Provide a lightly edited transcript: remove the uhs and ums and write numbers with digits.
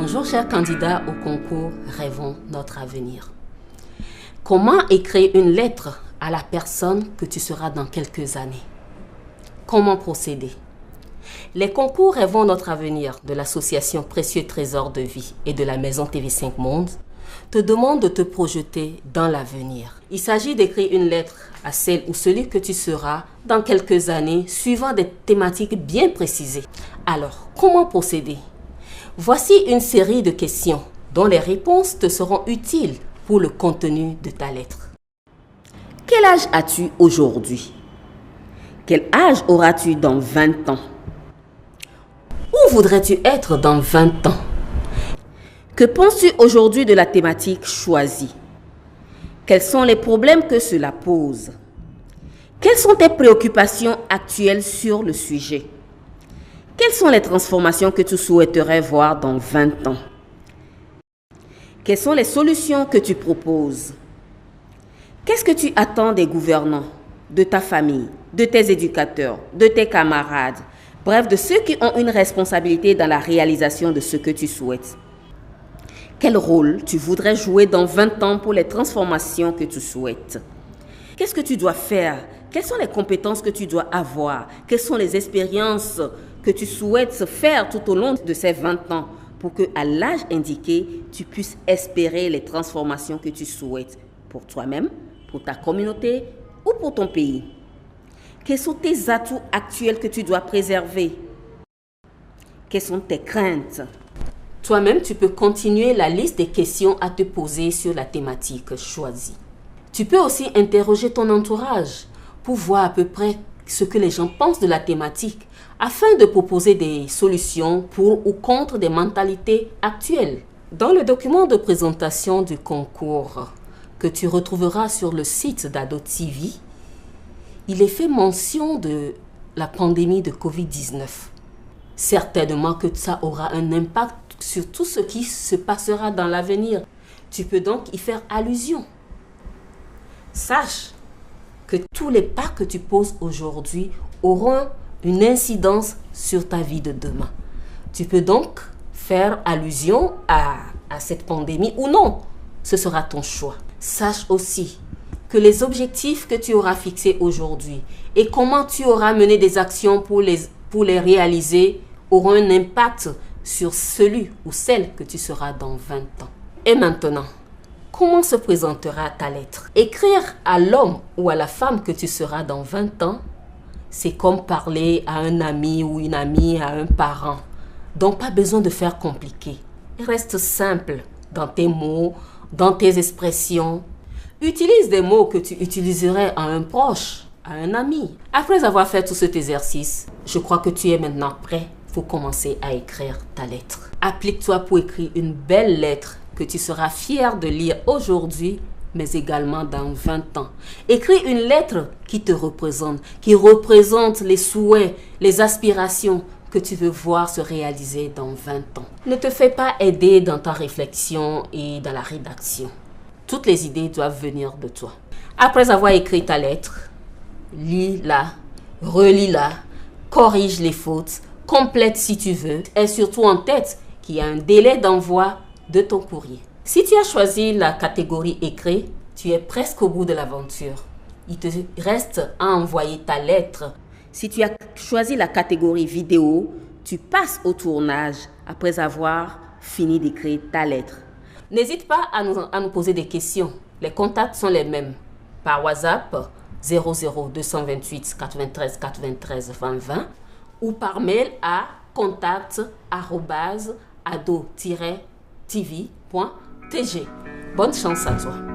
Bonjour chers candidats au concours Rêvons notre avenir. Comment écrire une lettre à la personne que tu seras dans quelques années? Comment procéder? Les concours Rêvons notre avenir de l'association Précieux Trésors de Vie et de la Maison TV5 Monde te demandent de te projeter dans l'avenir. Il s'agit d'écrire une lettre à celle ou celui que tu seras dans quelques années suivant des thématiques bien précisées. Alors, comment procéder? Voici une série de questions dont les réponses te seront utiles pour le contenu de ta lettre. Quel âge as-tu aujourd'hui? Quel âge auras-tu dans 20 ans? Où voudrais-tu être dans 20 ans? Que penses-tu aujourd'hui de la thématique choisie? Quels sont les problèmes que cela pose? Quelles sont tes préoccupations actuelles sur le sujet? Quelles sont les transformations que tu souhaiterais voir dans 20 ans? Quelles sont les solutions que tu proposes? Qu'est-ce que tu attends des gouvernants, de ta famille, de tes éducateurs, de tes camarades, bref, de ceux qui ont une responsabilité dans la réalisation de ce que tu souhaites? Quel rôle tu voudrais jouer dans 20 ans pour les transformations que tu souhaites? Qu'est-ce que tu dois faire? Quelles sont les compétences que tu dois avoir? Quelles sont les expériences que tu souhaites faire tout au long de ces 20 ans pour qu'à l'âge indiqué, tu puisses espérer les transformations que tu souhaites pour toi-même, pour ta communauté ou pour ton pays? Quels sont tes atouts actuels que tu dois préserver? Quelles sont tes craintes? Toi-même, tu peux continuer la liste des questions à te poser sur la thématique choisie. Tu peux aussi interroger ton entourage pour voir à peu près ce que les gens pensent de la thématique afin de proposer des solutions pour ou contre des mentalités actuelles. Dans le document de présentation du concours que tu retrouveras sur le site d'Ado TV, il est fait mention de la pandémie de Covid-19. Certainement que ça aura un impact sur tout ce qui se passera dans l'avenir. Tu peux donc y faire allusion. Sache que tous les pas que tu poses aujourd'hui auront une incidence sur ta vie de demain. Tu peux donc faire allusion à cette pandémie ou non. Ce sera ton choix. Sache aussi que les objectifs que tu auras fixés aujourd'hui et comment tu auras mené des actions pour les réaliser auront un impact sur celui ou celle que tu seras dans 20 ans. Et maintenant, comment se présentera ta lettre? Écrire à l'homme ou à la femme que tu seras dans 20 ans, c'est comme parler à un ami ou une amie, à un parent. Donc, pas besoin de faire compliqué. Reste simple dans tes mots, dans tes expressions. Utilise des mots que tu utiliserais à un proche, à un ami. Après avoir fait tout cet exercice, je crois que tu es maintenant prêt pour commencer à écrire ta lettre. Applique-toi pour écrire une belle lettre que tu seras fier de lire aujourd'hui, mais également dans 20 ans. Écris une lettre qui te représente, qui représente les souhaits, les aspirations que tu veux voir se réaliser dans 20 ans. Ne te fais pas aider dans ta réflexion et dans la rédaction. Toutes les idées doivent venir de toi. Après avoir écrit ta lettre, lis-la, relis-la, corrige les fautes, complète si tu veux, et surtout en tête qu'il y a un délai d'envoi de ton courrier. Si tu as choisi la catégorie écrit, tu es presque au bout de l'aventure. Il te reste à envoyer ta lettre. Si tu as choisi la catégorie vidéo, tu passes au tournage après avoir fini d'écrire ta lettre. N'hésite pas à nous poser des questions. Les contacts sont les mêmes. Par WhatsApp 00 228 93 93 20 20 ou par mail à contact@ado-tv.tg. Bonne chance à toi.